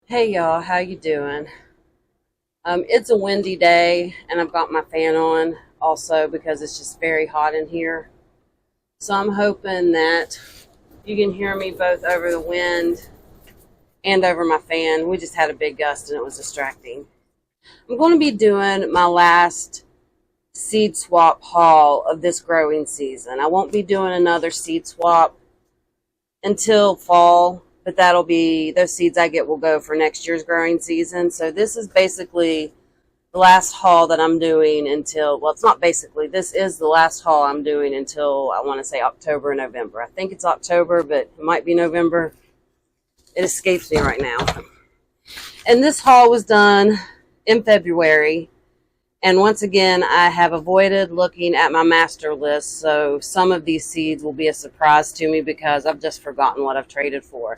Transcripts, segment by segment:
Hey y'all, how you doing? It's a windy day and I've got my fan on also because it's just very hot in here. So I'm hoping that you can hear me both over the wind and over my fan. We just had a big gust and it was distracting. I'm going to be doing my last seed swap haul of this growing season. I won't be doing another seed swap until fall, but that'll be those seeds I get will go for next year's growing season. So this is basically the last haul that I'm doing until, well, it's not basically, this is the last haul I'm doing until I want to say October or November. I think it's October, but it might be November. It escapes me right now. And this haul was done in February. And once again, I have avoided looking at my master list, so some of these seeds will be a surprise to me because I've just forgotten what I've traded for.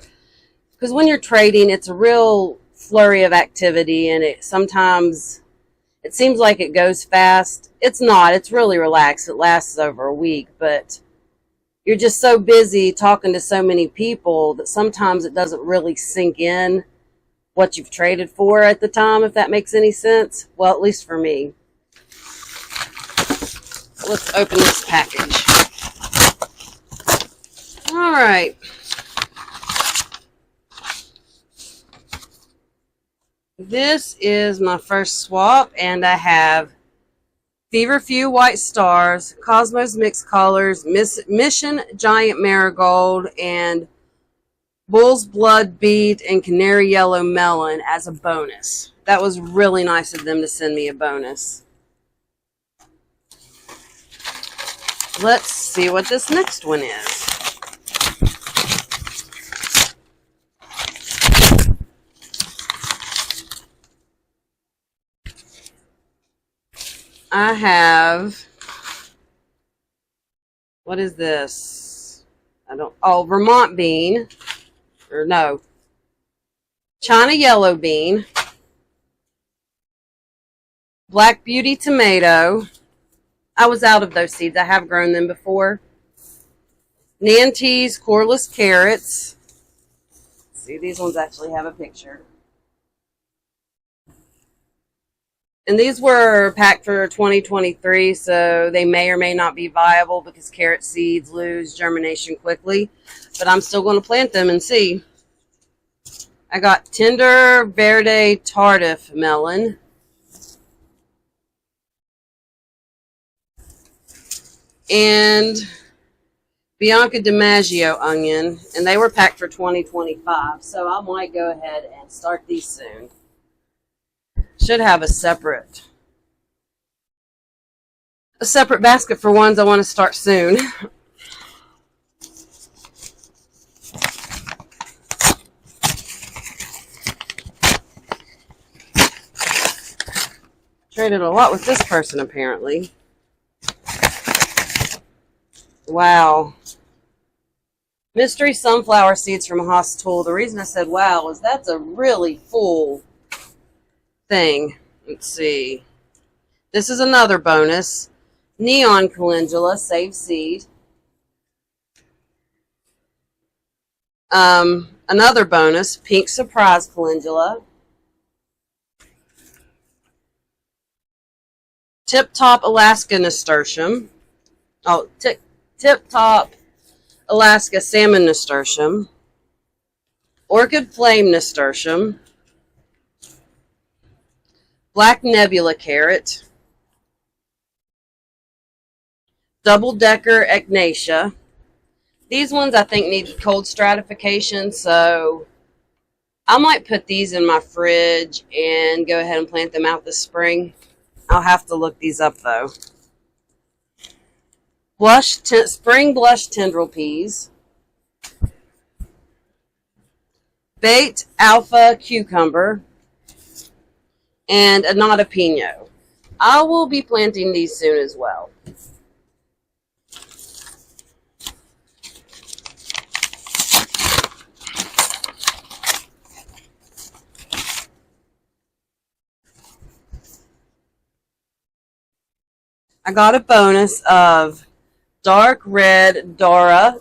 Because when you're trading, it's a real flurry of activity, and sometimes it seems like it goes fast. It's not. It's really relaxed. It lasts over a week, but you're just so busy talking to so many people that sometimes it doesn't really sink in what you've traded for at the time, if that makes any sense. Well, at least for me. Let's open this package. All right. This is my first swap, and I have Feverfew White Stars, Cosmos Mixed Colors, Mission Giant Marigold, and Bull's Blood Beet and Canary Yellow Melon as a bonus. That was really nice of them to send me a bonus. Let's see what this next one is. I have, what is this? Vermont bean, or no, China yellow bean, Black Beauty tomato. I was out of those seeds. I have grown them before. Nantes coreless carrots. See, these ones actually have a picture. And these were packed for 2023, so they may or may not be viable because carrot seeds lose germination quickly. But I'm still going to plant them and see. I got Tender Verde Tardif melon. And Bianca DiMaggio onion. And they were packed for 2025, so I might go ahead and start these soon. Should have a separate basket for ones I want to start soon. Traded a lot with this person apparently. Wow. Mystery sunflower seeds from Haas Tool. The reason I said wow is that's a really full thing. Let's see. This is another bonus. Neon calendula, save seed. Another bonus, pink surprise calendula. Tip Top Alaska nasturtium. Oh, Tip Top Alaska salmon nasturtium. Orchid flame nasturtium. Black Nebula carrot, Double Decker echinacea. These ones I think need cold stratification, so I might put these in my fridge and go ahead and plant them out this spring. I'll have to look these up though. Spring blush tendril peas, baked alpha cucumber, and Annata Pino. I will be planting these soon as well. I got a bonus of dark red Dora,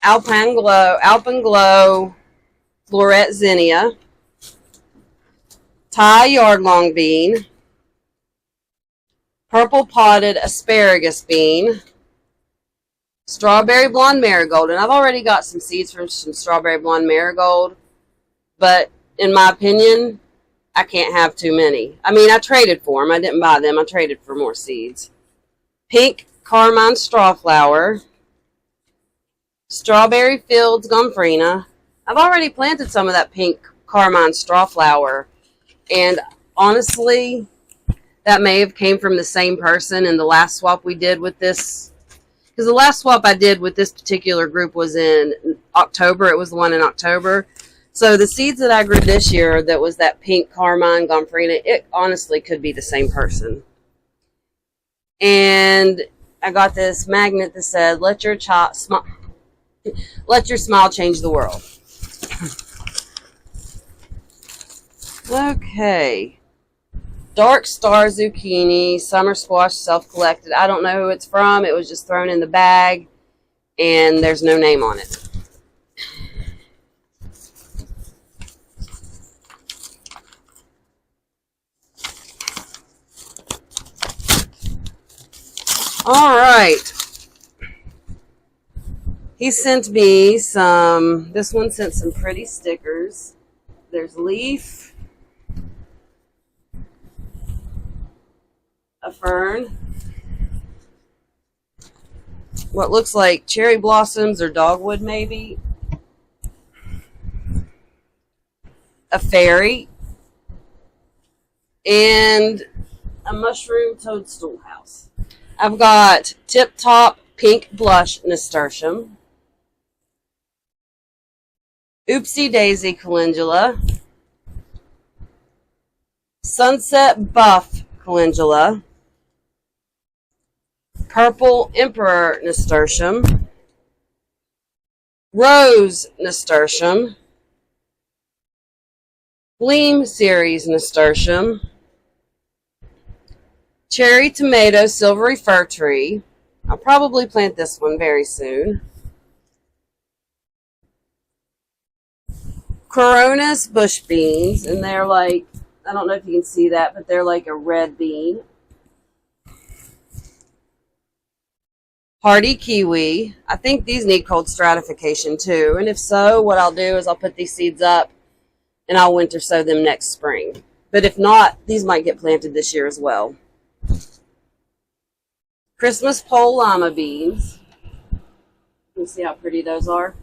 Alpenglow Floret Zinnia, Thai Yardlong bean, Purple Potted Asparagus bean, Strawberry Blonde Marigold. And I've already got some seeds from some Strawberry Blonde Marigold, but in my opinion, I can't have too many. I mean, I traded for them. I didn't buy them. I traded for more seeds. Pink Carmine Strawflower, Strawberry Fields Gomphrena. I've already planted some of that pink Carmine Strawflower, and honestly, that may have came from the same person in the last swap we did with this. Because the last swap I did with this particular group was in October. It was the one in October. So the seeds that I grew this year that was that pink Carmine Gomphrena, it honestly could be the same person. And I got this magnet that said, let your smile change the world. Okay. Dark Star Zucchini, Summer Squash, self-collected. I don't know who it's from. It was just thrown in the bag, and there's no name on it. All right. He sent me some, this one sent some pretty stickers. There's Leaf, a fern, what looks like cherry blossoms or dogwood maybe, a fairy, and a mushroom toadstool house. I've got Tip Top Pink Blush Nasturtium, Oopsie Daisy Calendula, Sunset Buff Calendula, Purple Emperor Nasturtium, Rose Nasturtium, Gleam Series Nasturtium, Cherry Tomato Silvery Fir Tree. I'll probably plant this one very soon. Coronas Bush Beans, and they're like, I don't know if you can see that, but they're like a red bean. Hardy Kiwi. I think these need cold stratification too, and if so, what I'll do is I'll put these seeds up and I'll winter sow them next spring. But if not, these might get planted this year as well. Christmas Pole Lima Beans. You can see how pretty those are.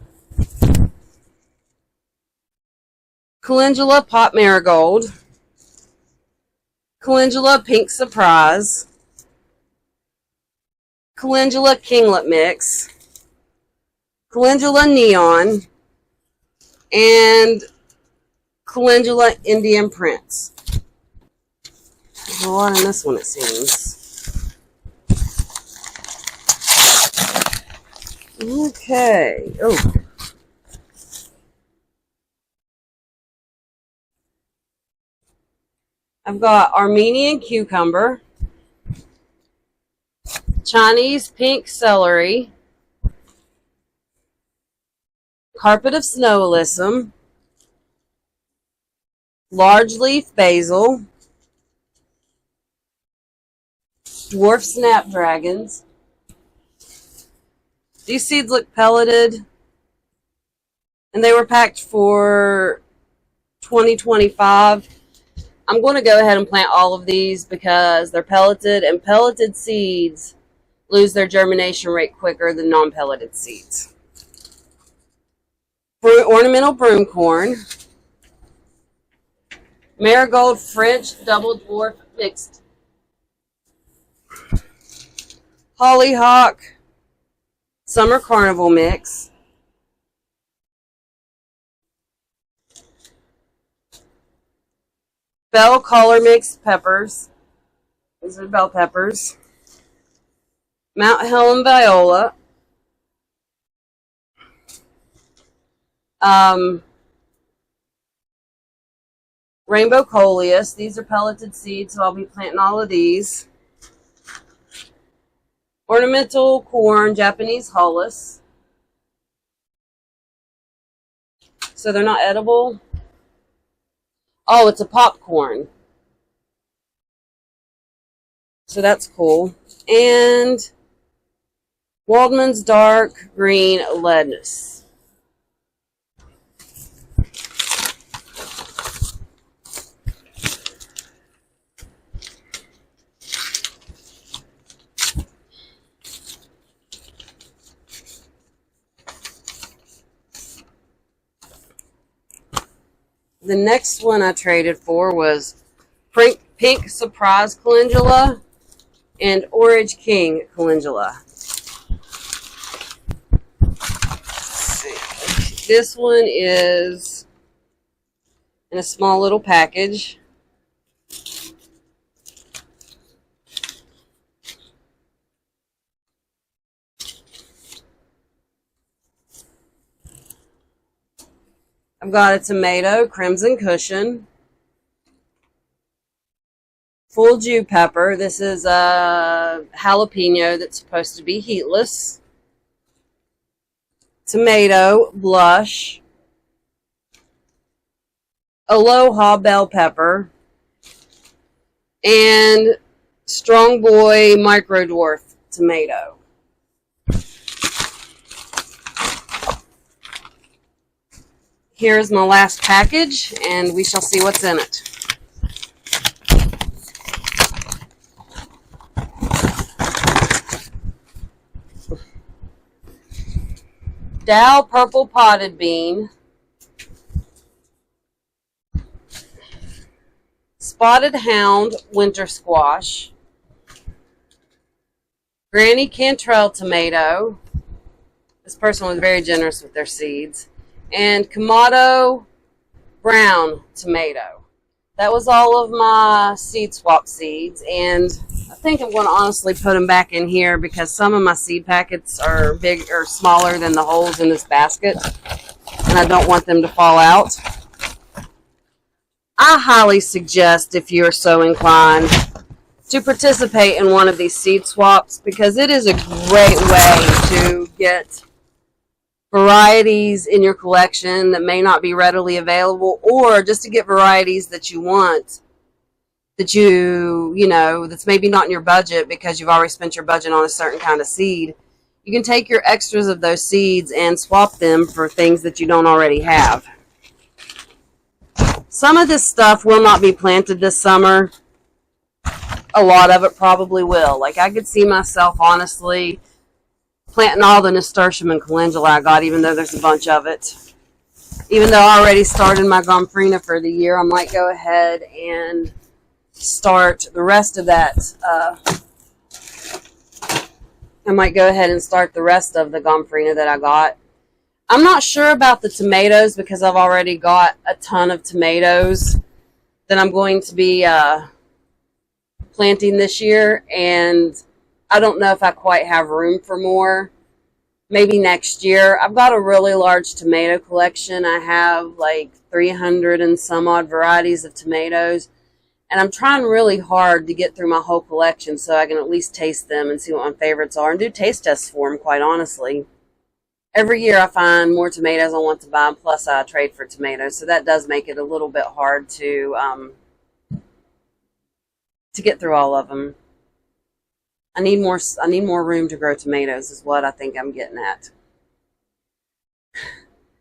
Calendula Pot Marigold, Calendula Pink Surprise, Calendula Kinglet Mix, Calendula Neon, and Calendula Indian Prince. There's a lot in this one, it seems. Okay. Oh. I've got Armenian cucumber, Chinese pink celery, carpet of snow alyssum, large leaf basil, dwarf snapdragons. These seeds look pelleted, and they were packed for 2025. I'm going to go ahead and plant all of these because they're pelleted, and pelleted seeds lose their germination rate quicker than non-pelleted seeds. Ornamental broom corn, marigold French double dwarf mixed, hollyhock summer carnival mix, bell collar mixed peppers. These are bell peppers. Mount Helen viola. Rainbow coleus. These are pelleted seeds, so I'll be planting all of these. Ornamental corn, Japanese hollis. So they're not edible. Oh, it's a popcorn. So that's cool. And Waldman's Dark Green Lettuce. The next one I traded for was Pink Surprise Calendula and Orange King Calendula. This one is in a small little package. I've got a tomato, crimson cushion, full Jew pepper. This is a jalapeno that's supposed to be heatless. Tomato, blush, Aloha bell pepper, and Strong Boy micro dwarf tomato. Here's my last package, and we shall see what's in it. Dow purple potted bean, spotted hound winter squash, Granny Cantrell tomato. This person was very generous with their seeds. And Kamado brown tomato. That was all of my seed swap seeds, and I think I'm going to honestly put them back in here because some of my seed packets are big or smaller than the holes in this basket, and I don't want them to fall out. I highly suggest, if you're so inclined, to participate in one of these seed swaps because it is a great way to get varieties in your collection that may not be readily available, or just to get varieties that you want, that that's maybe not in your budget because you've already spent your budget on a certain kind of seed. You can take your extras of those seeds and swap them for things that you don't already have. Some of this stuff will not be planted this summer. A lot of it probably will. Like, I could see myself honestly planting all the nasturtium and calendula I got, even though there's a bunch of it. Even though I already started my gomphrena for the year, I might go ahead and start the rest of that. I might go ahead and start the rest of the gomphrena that I got. I'm not sure about the tomatoes because I've already got a ton of tomatoes that I'm going to be planting this year, and I don't know if I quite have room for more. Maybe next year. I've got a really large tomato collection. I have like 300 and some odd varieties of tomatoes, and I'm trying really hard to get through my whole collection so I can at least taste them and see what my favorites are and do taste tests for them, quite honestly. Every year I find more tomatoes I want to buy, plus I trade for tomatoes, so that does make it a little bit hard to get through all of them. I need more room to grow tomatoes is what I think I'm getting at.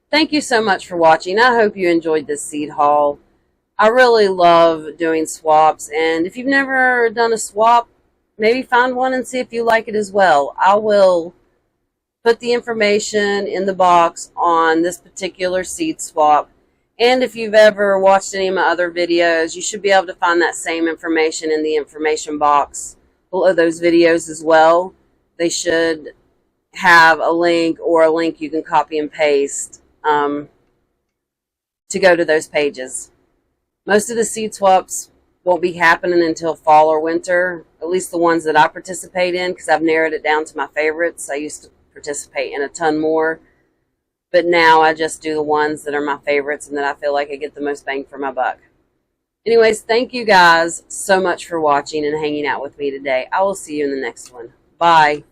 Thank you so much for watching. I hope you enjoyed this seed haul. I really love doing swaps, and if you've never done a swap, maybe find one and see if you like it as well. I will put the information in the box on this particular seed swap, and if you've ever watched any of my other videos, you should be able to find that same information in the information box below those videos as well. They should have a link, or a link you can copy and paste to go to those pages. Most of the seed swaps won't be happening until fall or winter, at least the ones that I participate in, because I've narrowed it down to my favorites. I used to participate in a ton more, but now I just do the ones that are my favorites and that I feel like I get the most bang for my buck. Anyways, thank you guys so much for watching and hanging out with me today. I will see you in the next one. Bye.